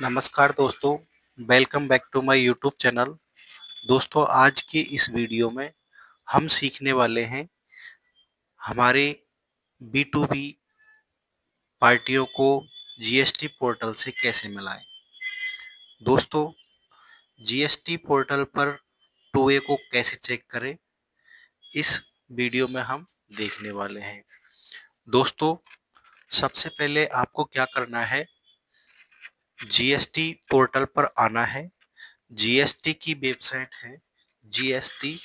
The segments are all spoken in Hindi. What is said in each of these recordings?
नमस्कार दोस्तों, welcome back to my YouTube channel. दोस्तों, आज के इस वीडियो में हम सीखने वाले हैं हमारे बी टू बी पार्टियों को जीएसटी पोर्टल से कैसे मिलाएं। दोस्तों, जीएसटी पोर्टल पर टू ए को कैसे चेक करें, इस वीडियो में हम देखने वाले हैं। दोस्तों, सबसे पहले आपको क्या करना है, जीएसटी पोर्टल पर आना है। जीएसटी की वेबसाइट है gst.gov.in।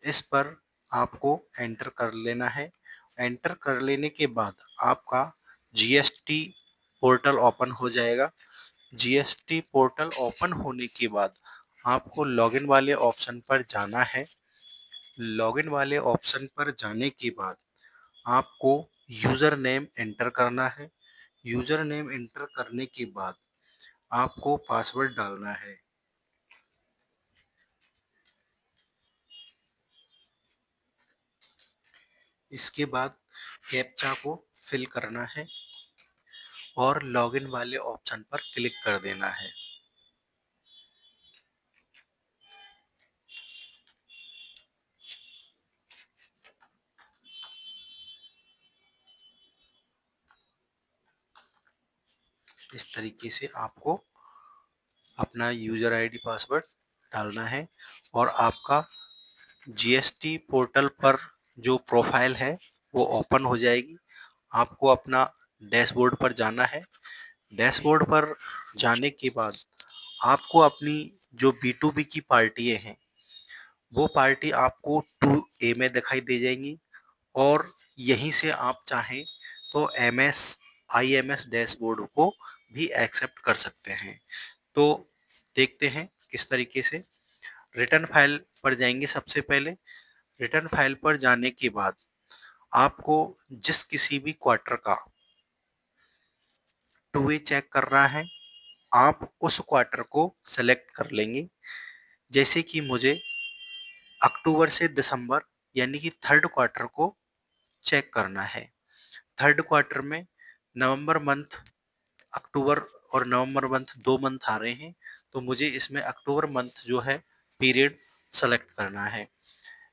इस पर आपको एंटर कर लेना है। एंटर कर लेने के बाद आपका जीएसटी पोर्टल ओपन हो जाएगा। जीएसटी पोर्टल ओपन होने के बाद आपको लॉगिन वाले ऑप्शन पर जाना है। लॉगिन वाले ऑप्शन पर जाने के बाद आपको यूज़र नेम एंटर करना है। यूज़र नेम एंटर करने के बाद आपको पासवर्ड डालना है। इसके बाद कैप्चा को फिल करना है और लॉगिन वाले ऑप्शन पर क्लिक कर देना है। इस तरीके से आपको अपना यूज़र आईडी पासवर्ड डालना है और आपका जीएसटी पोर्टल पर जो प्रोफाइल है वो ओपन हो जाएगी। आपको अपना डैशबोर्ड पर जाना है। डैशबोर्ड पर जाने के बाद आपको अपनी जो बी की पार्टियाँ हैं वो पार्टी आपको 2A में दिखाई दे जाएंगी और यहीं से आप चाहें तो IMS डैशबोर्ड को भी एक्सेप्ट कर सकते हैं। तो देखते हैं किस तरीके से। रिटर्न फाइल पर जाएंगे। सबसे पहले रिटर्न फाइल पर जाने के बाद आपको जिस किसी भी क्वार्टर का 2A चेक करना है, आप उस क्वार्टर को सेलेक्ट कर लेंगे। जैसे कि मुझे अक्टूबर से दिसंबर यानी कि थर्ड क्वार्टर को चेक करना है। थर्ड क्वार्टर में नवंबर मंथ, अक्टूबर और नवंबर मंथ 2 मंथ आ रहे हैं, तो मुझे इसमें अक्टूबर मंथ जो है पीरियड सेलेक्ट करना है।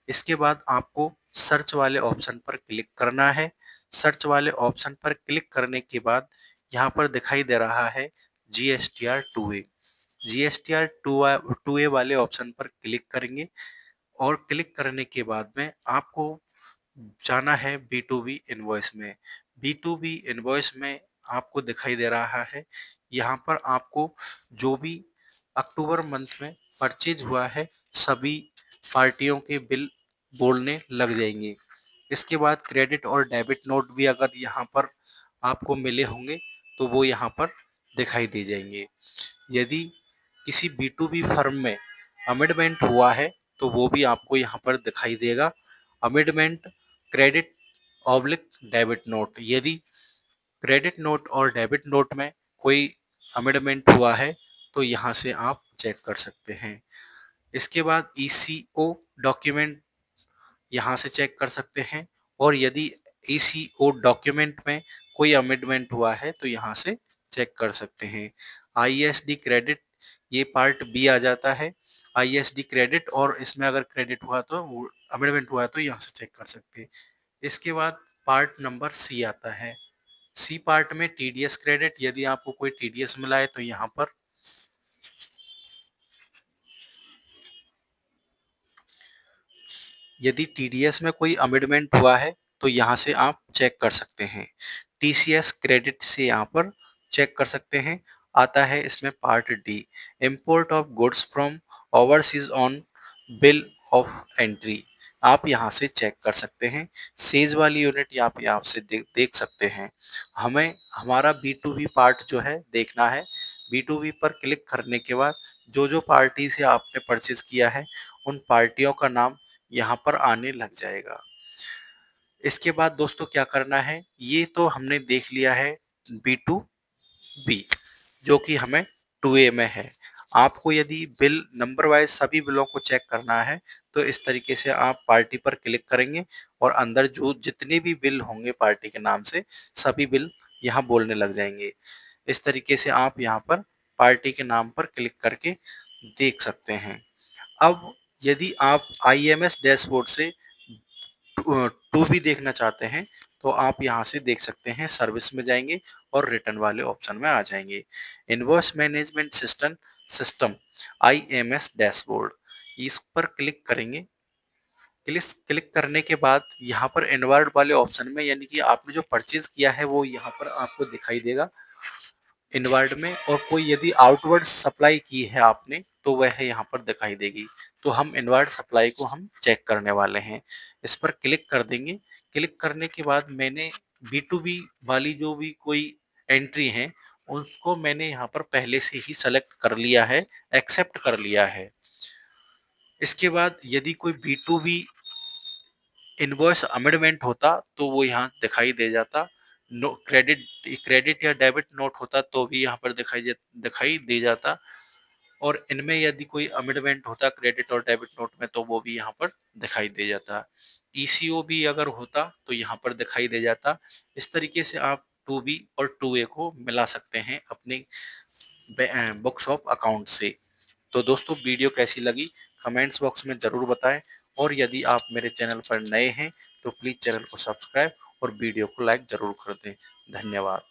इसके बाद आपको सर्च वाले ऑप्शन पर क्लिक करना है। सर्च वाले ऑप्शन पर क्लिक करने के बाद यहाँ पर दिखाई दे रहा है GSTR 2A। GSTR 2A वाले ऑप्शन पर क्लिक करेंगे और क्लिक करने के बाद में आपको जाना है B2B इनवॉइस में। B2B इनवॉइस में आपको दिखाई दे रहा है, यहाँ पर आपको जो भी अक्टूबर मंथ में परचेज हुआ है सभी पार्टियों के बिल बोलने लग जाएंगे। इसके बाद क्रेडिट और डेबिट नोट भी अगर यहाँ पर आपको मिले होंगे तो वो यहाँ पर दिखाई दे जाएंगे। यदि किसी B2B फर्म में अमेंडमेंट हुआ है तो वो भी आपको यहाँ पर दिखाई देगा। Amendment credit oblique debit note, यदि क्रेडिट नोट और डेबिट नोट में कोई अमेंडमेंट हुआ है तो यहाँ से आप चेक कर सकते हैं। इसके बाद ECO डॉक्यूमेंट यहाँ से चेक कर सकते हैं और यदि ECO डॉक्यूमेंट में कोई अमेंडमेंट हुआ है तो यहाँ से चेक कर सकते हैं। ISD क्रेडिट, ये पार्ट बी आ जाता है। ISD क्रेडिट, और इसमें अगर क्रेडिट हुआ तो अमेंडमेंट हुआ है तो यहाँ से चेक कर सकते हैं। इसके बाद पार्ट नंबर सी आता है। सी पार्ट में TDS क्रेडिट, यदि आपको कोई TDS मिला है तो यहाँ पर यदि TDS में कोई अमेंडमेंट हुआ है तो यहाँ से आप चेक कर सकते हैं। TCS क्रेडिट से यहाँ पर चेक कर सकते हैं। आता है इसमें part D, import of goods from overseas on bill of entry, आप यहाँ से चेक कर सकते हैं। सेज वाली यूनिट आप यहाँ से देख सकते हैं। हमें हमारा B2B पार्ट जो है देखना है। B2B पर क्लिक करने के बाद जो जो पार्टी से आपने परचेज किया है उन पार्टियों का नाम यहाँ पर आने लग जाएगा। इसके बाद दोस्तों क्या करना है, ये तो हमने देख लिया है B2B जो कि हमें 2A में है। आपको यदि बिल नंबर वाइज सभी बिलों को चेक करना है तो इस तरीके से आप पार्टी पर क्लिक करेंगे और अंदर जो जितने भी बिल होंगे पार्टी के नाम से सभी बिल यहाँ बोलने लग जाएंगे। इस तरीके से आप यहाँ पर पार्टी के नाम पर क्लिक करके देख सकते हैं। अब यदि आप IMS डैशबोर्ड से टू भी देखना चाहते हैं तो आप यहाँ से देख सकते हैं, सर्विस में जाएंगे और रिटर्न वाले ऑप्शन में आ जाएंगे। Invoice management system IMS dashboard, इस पर क्लिक करेंगे। क्लिक करने के बाद यहाँ पर इनवर्ड वाले ऑप्शन में, यानी कि आपने जो परचेज किया है वो यहाँ पर आपको दिखाई देगा इनवर्ड में, और कोई यदि आउटवर्ड सप्लाई की है आपने तो वह यहाँ पर दिखाई देगी। तो हम इनवर्ड सप्लाई को हम चेक करने वाले हैं। इस पर क्लिक कर देंगे। क्लिक करने के बाद मैंने B2B वाली जो भी कोई एंट्री है उसको मैंने यहाँ पर पहले से ही सेलेक्ट कर लिया है, एक्सेप्ट कर लिया है। इसके बाद यदि कोई B2B इनवॉइस अमेंडमेंट होता तो वो यहाँ दिखाई दे जाता। नो क्रेडिट क्रेडिट या डेबिट नोट होता तो भी यहाँ पर दिखाई दे जाता। और इनमें यदि कोई अमेंडमेंट होता क्रेडिट और डेबिट नोट में तो वो भी यहाँ पर दिखाई दे जाता। ECO भी अगर होता तो यहाँ पर दिखाई दे जाता। इस तरीके से आप 2B और 2A को मिला सकते हैं अपने बुक्स ऑफ अकाउंट से। तो दोस्तों वीडियो कैसी लगी कमेंट्स बॉक्स में ज़रूर बताएं, और यदि आप मेरे चैनल पर नए हैं तो प्लीज़ चैनल को सब्सक्राइब और वीडियो को लाइक ज़रूर कर दें। धन्यवाद।